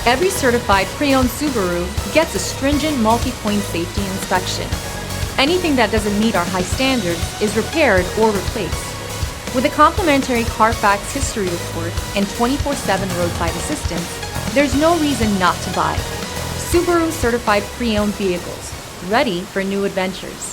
Every certified pre-owned Subaru gets a stringent multi-point safety inspection. Anything that doesn't meet our high standards is repaired or replaced. With a complimentary Carfax history report and 24/7 roadside assistance, there's no reason not to buy. Subaru certified pre-owned vehicles, ready for new adventures.